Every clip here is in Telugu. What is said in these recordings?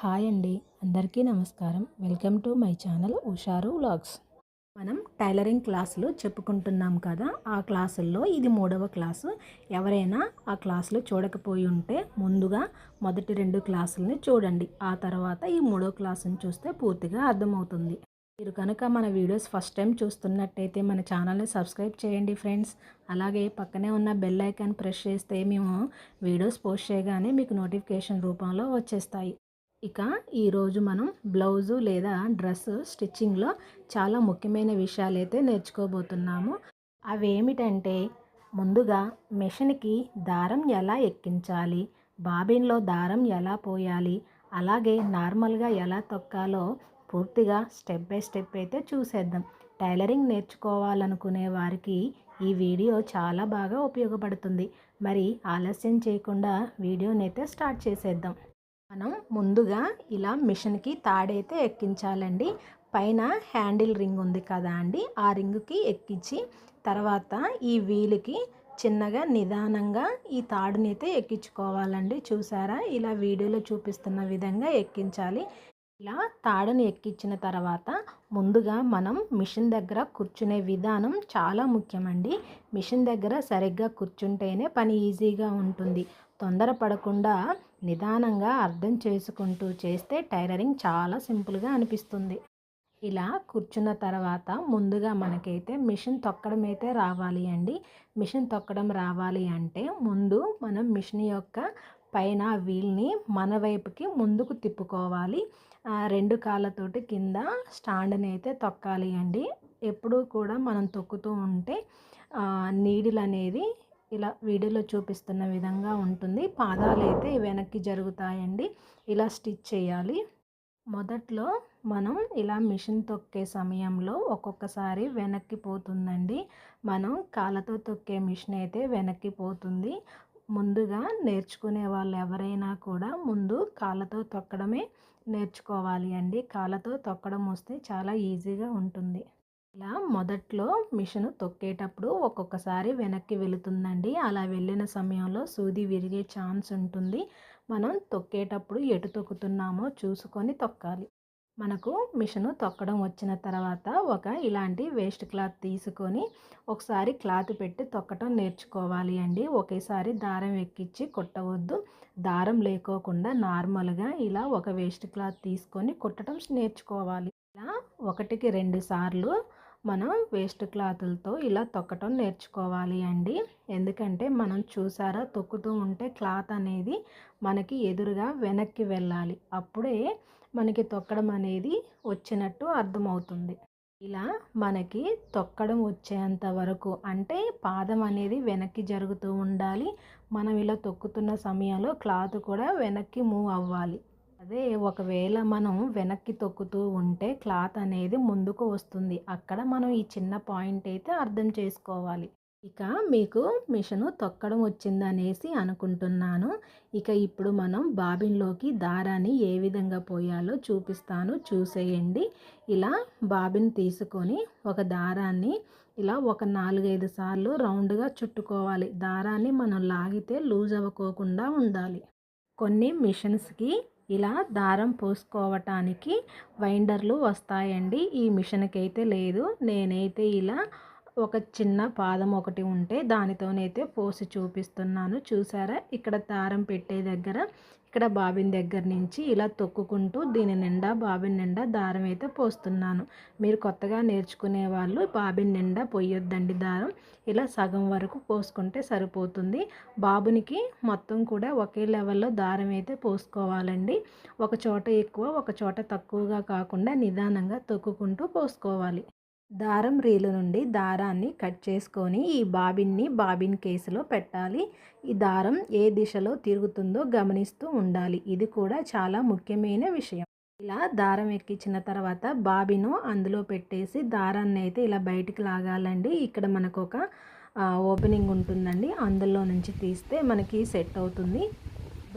హాయ్ అండి, అందరికీ నమస్కారం. Welcome to my channel Usharu vlogs. మనం టైలరింగ్ క్లాసులు చెప్పుకుంటున్నాం కదా, ఆ క్లాసుల్లో ఇది 3వ క్లాసు. ఎవరైనా ఆ క్లాసులు చూడకపోయి ఉంటే ముందుగా మొదటి 2 క్లాసులని చూడండి. ఆ తర్వాత ఈ 3వ క్లాసుని చూస్తే పూర్తిగా అర్థమవుతుంది. మీరు కనుక మన వీడియోస్ ఫస్ట్ టైం చూస్తున్నట్టయితే మన ఛానల్ని సబ్స్క్రైబ్ చేయండి ఫ్రెండ్స్. అలాగే పక్కనే ఉన్న బెల్ ఐకాన్ ప్రెస్ చేస్తే మేము వీడియోస్ పోస్ట్ చేయగానే మీకు నోటిఫికేషన్ రూపంలో వచ్చేస్తాయి. ఇక ఈరోజు మనం బ్లౌజు లేదా డ్రెస్ స్టిచ్చింగ్లో చాలా ముఖ్యమైన విషయాలు అయితే నేర్చుకోబోతున్నాము. అవేమిటంటే, ముందుగా మెషిన్కి దారం ఎలా ఎక్కించాలి, బాబిన్లో దారం ఎలా పోయాలి, అలాగే నార్మల్గా ఎలా తొక్కాలో పూర్తిగా స్టెప్ బై స్టెప్ అయితే చూసేద్దాం. టైలరింగ్ నేర్చుకోవాలనుకునే వారికి ఈ వీడియో చాలా బాగా ఉపయోగపడుతుంది. మరి ఆలస్యం చేయకుండా వీడియోనైతే స్టార్ట్ చేసేద్దాం. మనం ముందుగా ఇలా మిషన్కి తాడైతే ఎక్కించాలండి. పైన హ్యాండిల్ రింగ్ ఉంది కదా అండి, ఆ రింగ్కి ఎక్కించి తర్వాత ఈ వీలుకి చిన్నగా నిదానంగా ఈ తాడుని అయితే ఎక్కించుకోవాలండి. చూసారా, ఇలా వీడియోలో చూపిస్తున్న విధంగా ఎక్కించాలి. ఇలా తాడుని ఎక్కించిన తర్వాత ముందుగా మనం మిషన్ దగ్గర కూర్చునే విధానం చాలా ముఖ్యమండి. మిషన్ దగ్గర సరిగ్గా కూర్చుంటేనే పని ఈజీగా ఉంటుంది. తొందరపడకుండా నిదానంగా అర్థం చేసుకుంటూ చేస్తే టైలరింగ్ చాలా సింపుల్గా అనిపిస్తుంది. ఇలా కూర్చున్న తర్వాత ముందుగా మనకైతే మిషన్ తొక్కడం అయితే రావాలి అండి. మిషన్ తొక్కడం రావాలి అంటే ముందు మనం మిషన్ యొక్క పైన వీల్ని మన వైపుకి ముందుకు తిప్పుకోవాలి. 2 కాళ్ళతోటి కింద స్టాండ్ని అయితే తొక్కాలి అండి. ఎప్పుడూ కూడా మనం తొక్కుతూ ఉంటే నీడిల్ అనేది ఇలా వీడియోలో చూపిస్తున్న విధంగా ఉంటుంది. పాదాలు అయితే వెనక్కి జరుగుతాయండి. ఇలా స్టిచ్ చేయాలి. మొదట్లో మనం ఇలా మిషన్ తొక్కే సమయంలో ఒక్కొక్కసారి వెనక్కి పోతుందండి. మనం కాళ్ళతో తొక్కే మిషన్ అయితే వెనక్కి పోతుంది. ముందుగా నేర్చుకునే వాళ్ళు ఎవరైనా కూడా ముందు కాళ్ళతో తొక్కడమే నేర్చుకోవాలి అండి. కాళ్ళతో తొక్కడం వస్తే చాలా ఈజీగా ఉంటుంది. ఇలా మొదట్లో మిషన్ తొక్కేటప్పుడు ఒక్కొక్కసారి వెనక్కి వెళుతుందండి. అలా వెళ్ళిన సమయంలో సూది విరిగే ఛాన్స్ ఉంటుంది. మనం తొక్కేటప్పుడు ఎటు తొక్కుతున్నామో చూసుకొని తొక్కాలి. మనకు మిషను తొక్కడం వచ్చిన తర్వాత ఇలాంటి వేస్ట్ క్లాత్ తీసుకొని ఒకసారి క్లాత్ పెట్టి తొక్కటం నేర్చుకోవాలి అండి. ఒకేసారి దారం ఎక్కించి కుట్టవద్దు. దారం లేకోకుండా నార్మల్గా ఇలా ఒక వేస్ట్ క్లాత్ తీసుకొని కుట్టడం నేర్చుకోవాలి. ఇలా 1కి 2 సార్లు మనం వేస్ట్ క్లాతులతో ఇలా తొక్కటం నేర్చుకోవాలి అండి. ఎందుకంటే మనం చూసారా, తొక్కుతూ ఉంటే క్లాత్ అనేది మనకి ఎదురుగా వెనక్కి వెళ్ళాలి. అప్పుడే మనకి తొక్కడం అనేది వచ్చినట్టు అర్థమవుతుంది. ఇలా మనకి తొక్కడం వచ్చేంత వరకు అంటే పాదం అనేది వెనక్కి జరుగుతూ ఉండాలి. మనం ఇలా తొక్కుతున్న సమయంలో క్లాత్ కూడా వెనక్కి మూవ్ అవ్వాలి. అదే ఒకవేళ మనం వెనక్కి తొక్కుతూ ఉంటే క్లాత్ అనేది ముందుకు వస్తుంది. అక్కడ మనం ఈ చిన్న పాయింట్ అయితే అర్థం చేసుకోవాలి. ఇక మీకు మిషను తొక్కడం వచ్చిందనేసి అనుకుంటున్నాను. ఇక ఇప్పుడు మనం బాబిన్లోకి దారాన్ని ఏ విధంగా పోయాలో చూపిస్తాను, చూసేయండి. ఇలా బాబిన్ తీసుకొని ఒక దారాన్ని ఇలా 4-5 సార్లు రౌండ్గా చుట్టుకోవాలి. దారాన్ని మనం లాగితే లూజ్ అవ్వకోకుండా ఉండాలి. కొన్ని మిషన్స్కి ఇలా దారం పోసుకోవటానికి వైండర్లు వస్తాయండి. ఈ మిషన్కి అయితే లేదు. నేనైతే ఇలా ఒక చిన్న పాదం ఒకటి ఉంటే దానితోనైతే పోసి చూపిస్తున్నాను. చూసారా, ఇక్కడ దారం పెట్టే దగ్గర ఇక్కడ బాబిన్ దగ్గర నుంచి ఇలా తొక్కుకుంటూ దీని నిండా బాబిన్ నిండా దారం అయితే పోస్తున్నాను. మీరు కొత్తగా నేర్చుకునే వాళ్ళు బాబిన్ నిండా పోయొద్దండి దారం. ఇలా సగం వరకు పోసుకుంటే సరిపోతుంది. బాబునికి మొత్తం కూడా ఒకే లెవెల్లో దారం అయితే పోసుకోవాలండి. ఒక చోట ఎక్కువ ఒక చోట తక్కువగా కాకుండా నిదానంగా తొక్కుకుంటూ పోసుకోవాలి. దారం రీలు నుండి దారాన్ని కట్ చేసుకొని ఈ బాబిన్ కేసులో పెట్టాలి. ఈ దారం ఏ దిశలో తిరుగుతుందో గమనిస్తూ ఉండాలి. ఇది కూడా చాలా ముఖ్యమైన విషయం. ఇలా దారం ఎక్కించిన తర్వాత బాబిను అందులో పెట్టేసి దారాన్ని అయితే ఇలా బయటికి లాగాలండి. ఇక్కడ మనకు ఒక ఓపెనింగ్ ఉంటుందండి, అందులో నుంచి తీస్తే మనకి సెట్ అవుతుంది.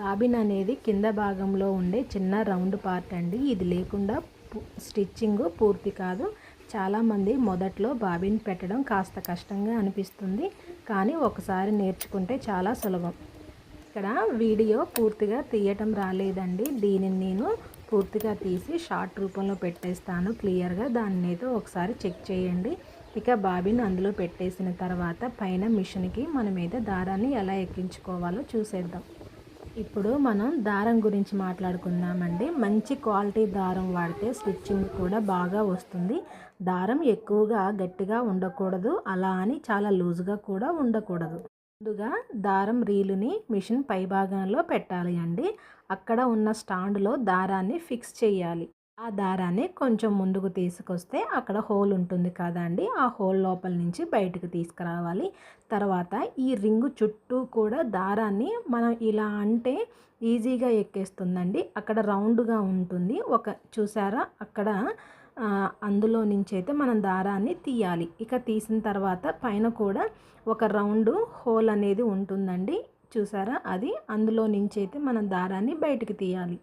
బాబిన్ అనేది కింద భాగంలో ఉండే చిన్న రౌండ్ పార్ట్ అండి. ఇది లేకుండా స్టిచ్చింగ్ పూర్తి కాదు. చాలామంది మొదట్లో బాబిన్ పెట్టడం కాస్త కష్టంగా అనిపిస్తుంది, కానీ ఒకసారి నేర్చుకుంటే చాలా సులభం. ఇక్కడ వీడియో పూర్తిగా తీయటం రాలేదండి. దీనిని నేను పూర్తిగా తీసి షార్ట్ రూపంలో పెట్టేస్తాను క్లియర్గా. దాన్ని అయితే ఒకసారి చెక్ చేయండి. ఇక బాబిన్ అందులో పెట్టేసిన తర్వాత పైన మిషన్కి మనమైతే దారాన్ని ఎలా ఎక్కించుకోవాలో చూసేద్దాం. ఇప్పుడు మనం దారం గురించి మాట్లాడుకుందామండి. మంచి క్వాలిటీ దారం వాడితే స్టిచ్చింగ్ కూడా బాగా వస్తుంది. దారం ఎక్కువగా గట్టిగా ఉండకూడదు, అలా అని చాలా లూజ్గా కూడా ఉండకూడదు. ముందుగా దారం రీలుని మిషన్ పై భాగంలో పెట్టాలి అండి. అక్కడ ఉన్న స్టాండ్లో దారాన్ని ఫిక్స్ చేయాలి. ఆ దారాన్ని కొంచెం ముందుకు తీసుకొస్తే అక్కడ హోల్ ఉంటుంది కదండి, ఆ హోల్ లోపల నుంచి బయటకు తీసుకురావాలి. తర్వాత ఈ రింగు చుట్టూ కూడా దారాన్ని మనం ఇలా అంటే ఈజీగా ఎక్కేస్తుందండి. అక్కడ రౌండ్గా ఉంటుంది చూసారా అక్కడ, అందులో నుంచి అయితే మనం దారాన్ని తీయాలి. ఇక తీసిన తర్వాత పైన కూడా ఒక రౌండ్ హోల్ అనేది ఉంటుందండి, చూసారా అది, అందులో నుంచి అయితే మనం దారాన్ని బయటికి తీయాలి.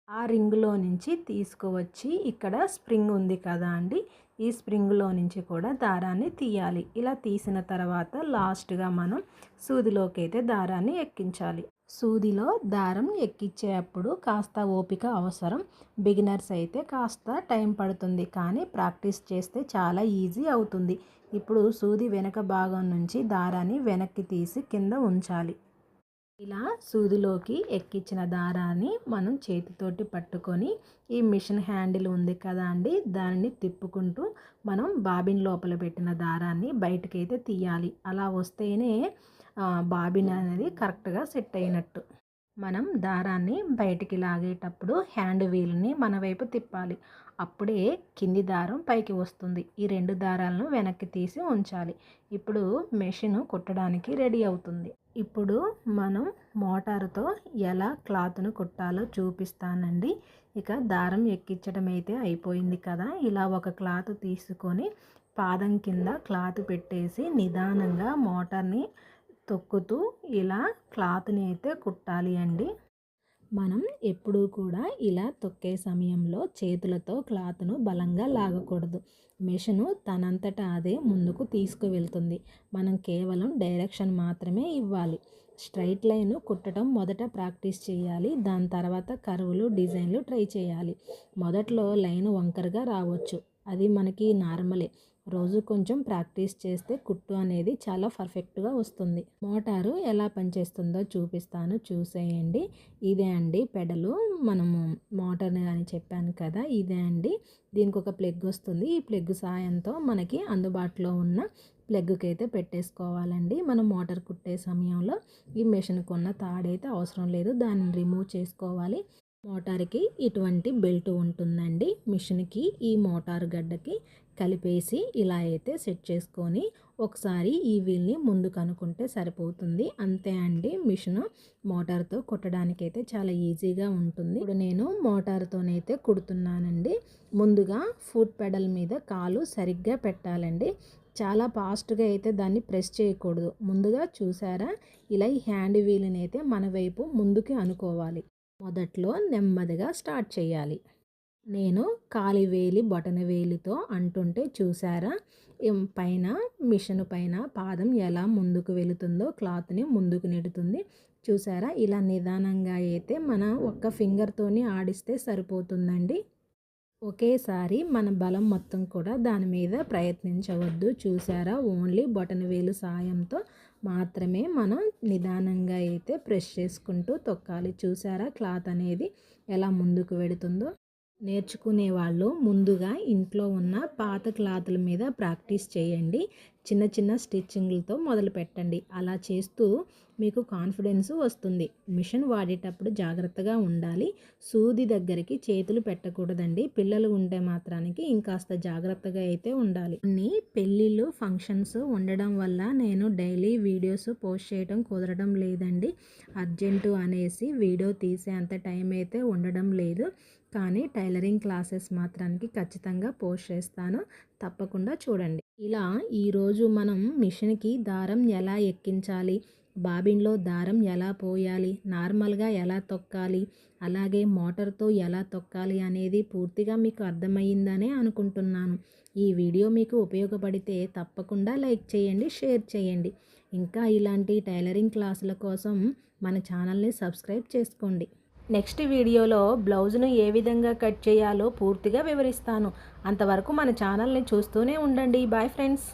ఆ రింగులో నుంచి తీసుకువచ్చి ఇక్కడ స్ప్రింగ్ ఉంది కదా అండి, ఈ స్ప్రింగ్లో నుంచి కూడా దారాన్ని తీయాలి. ఇలా తీసిన తర్వాత లాస్ట్గా మనం సూదిలోకి అయితే దారాన్ని ఎక్కించాలి. సూదిలో దారం ఎక్కించేటప్పుడు కాస్త ఓపిక అవసరం. బిగినర్స్ అయితే కాస్త టైం పడుతుంది, కానీ ప్రాక్టీస్ చేస్తే చాలా ఈజీ అవుతుంది. ఇప్పుడు సూది వెనక భాగం నుంచి దారాన్ని వెనక్కి తీసి కింద ఉంచాలి. ఇలా సూదిలోకి ఎక్కించిన దారాన్ని మనం చేతితోటి పట్టుకొని ఈ మిషన్ హ్యాండిల్ ఉంది కదా అండి, దానిని తిప్పుకుంటూ మనం బాబిన్ లోపల పెట్టిన దారాన్ని బయటకైతే తీయాలి. అలా వస్తేనే బాబిన్ అనేది కరెక్ట్గా సెట్ అయినట్టు. మనం దారాన్ని బయటికి లాగేటప్పుడు హ్యాండ్ వీల్ని మన వైపు తిప్పాలి. అప్పుడే కింది దారం పైకి వస్తుంది. ఈ రెండు దారాలను వెనక్కి తీసి ఉంచాలి. ఇప్పుడు మెషిన్ కుట్టడానికి రెడీ అవుతుంది. ఇప్పుడు మనం మోటారుతో ఎలా క్లాత్ను కుట్టాలో చూపిస్తానండి. ఇక దారం ఎక్కించడం అయితే అయిపోయింది కదా, ఇలా ఒక క్లాత్ తీసుకొని పాదం కింద క్లాత్ పెట్టేసి నిదానంగా మోటార్ని తొక్కుతూ ఇలా క్లాత్ని అయితే కుట్టాలి అండి. మనం ఎప్పుడూ కూడా ఇలా తొక్కే సమయంలో చేతులతో క్లాత్ను బలంగా లాగకూడదు. మెషిను తనంతటా అదే ముందుకు తీసుకువెళ్తుంది. మనం కేవలం డైరెక్షన్ మాత్రమే ఇవ్వాలి. స్ట్రైట్ లైన్ కుట్టడం మొదట ప్రాక్టీస్ చేయాలి. దాని తర్వాత కర్వులు, డిజైన్లు ట్రై చేయాలి. మొదట్లో లైన్ వంకరగా రావచ్చు, అది మనకి నార్మలే. రోజు కొంచెం ప్రాక్టీస్ చేస్తే కుట్టు అనేది చాలా పర్ఫెక్ట్గా వస్తుంది. మోటారు ఎలా పనిచేస్తుందో చూపిస్తాను, చూసేయండి. ఇదే అండి పెడలు, మనము మోటార్ అని చెప్పాను కదా, ఇదే అండి. దీనికి ఒక ప్లగ్ వస్తుంది. ఈ ప్లగ్ సాయంతో మనకి అందుబాటులో ఉన్న ప్లగ్కి అయితే పెట్టేసుకోవాలండి. మనం మోటార్ కుట్టే సమయంలో ఈ మెషిన్కి ఉన్న తాడైతే అవసరం లేదు, దాన్ని రిమూవ్ చేసుకోవాలి. మోటార్కి ఇటువంటి బెల్ట్ ఉంటుందండి. మిషన్కి ఈ మోటార్ గడ్డకి కలిపేసి ఇలా అయితే సెట్ చేసుకొని ఒకసారి ఈ వీల్ని ముందుకు అనుకుంటే సరిపోతుంది. అంతే అండి, మిషన్ మోటార్తో కుట్టడానికి అయితే చాలా ఈజీగా ఉంటుంది. ఇప్పుడు నేను మోటార్తోనైతే కుడుతున్నానండి. ముందుగా ఫుట్ పెడల్ మీద కాలు సరిగ్గా పెట్టాలండి. చాలా ఫాస్ట్గా అయితే దాన్ని ప్రెస్ చేయకూడదు. ముందుగా చూసారా, ఇలా ఈ హ్యాండ్ వీల్ని అయితే మన వైపు ముందుకి అనుకోవాలి. మొదట్లో నెమ్మదిగా స్టార్ట్ చేయాలి. నేను కాలి వేలి బొటన వేలితో అంటుంటే చూసారా, పైన మిషన్ పైన పాదం ఎలా ముందుకు వెళుతుందో క్లాత్ని ముందుకు నెడుతుంది. చూసారా, ఇలా నిదానంగా అయితే మన ఒక్క ఫింగర్తోని ఆడిస్తే సరిపోతుందండి. ఒకేసారి మన బలం మొత్తం కూడా దాని మీద ప్రయత్నించవద్దు. చూసారా, ఓన్లీ బొటన వేలు సాయంతో మాత్రమే మనం నిదానంగా అయితే ప్రెస్ చేసుకుంటూ తొక్కాలి. చూసారా క్లాత్ అనేది ఎలా ముందుకు వెడుతుందో. నేర్చుకునే వాళ్ళు ముందుగా ఇంట్లో ఉన్న పాత క్లాతుల మీద ప్రాక్టీస్ చేయండి. చిన్న చిన్న స్టిచ్చింగ్లతో మొదలు పెట్టండి. అలా చేస్తూ మీకు కాన్ఫిడెన్స్ వస్తుంది. మిషన్ వాడేటప్పుడు జాగ్రత్తగా ఉండాలి. సూది దగ్గరికి చేతులు పెట్టకూడదండి. పిల్లలు ఉంటే మాత్రానికి ఇంకాస్త జాగ్రత్తగా అయితే ఉండాలి. కొన్ని పెళ్ళిళ్ళు, ఫంక్షన్స్ ఉండడం వల్ల నేను డైలీ వీడియోస్ పోస్ట్ చేయడం కుదరడం లేదండి. అర్జెంటు అనేసి వీడియో తీసే అంత టైం అయితే ఉండడం లేదు. కానీ టైలరింగ్ క్లాసెస్ మాత్రానికి ఖచ్చితంగా పోస్ట్ చేస్తాను, తప్పకుండా చూడండి. ఇలా ఈరోజు మనం మిషన్కి దారం ఎలా ఎక్కించాలి, బాబిన్లో దారం ఎలా పోయాలి, నార్మల్గా ఎలా తొక్కాలి, అలాగే మోటార్తో ఎలా తొక్కాలి అనేది పూర్తిగా మీకు అర్థమయ్యిందనే అనుకుంటున్నాను. ఈ వీడియో మీకు ఉపయోగపడితే తప్పకుండా లైక్ చేయండి, షేర్ చేయండి. ఇంకా ఇలాంటి టైలరింగ్ క్లాసుల కోసం మన ఛానల్ని సబ్స్క్రైబ్ చేసుకోండి. నెక్స్ట్ వీడియోలో బ్లౌజ్ను ఏ విధంగా కట్ చేయాలో పూర్తిగా వివరిస్తాను. అంతవరకు మన ఛానల్ని చూస్తూనే ఉండండి. Bye friends.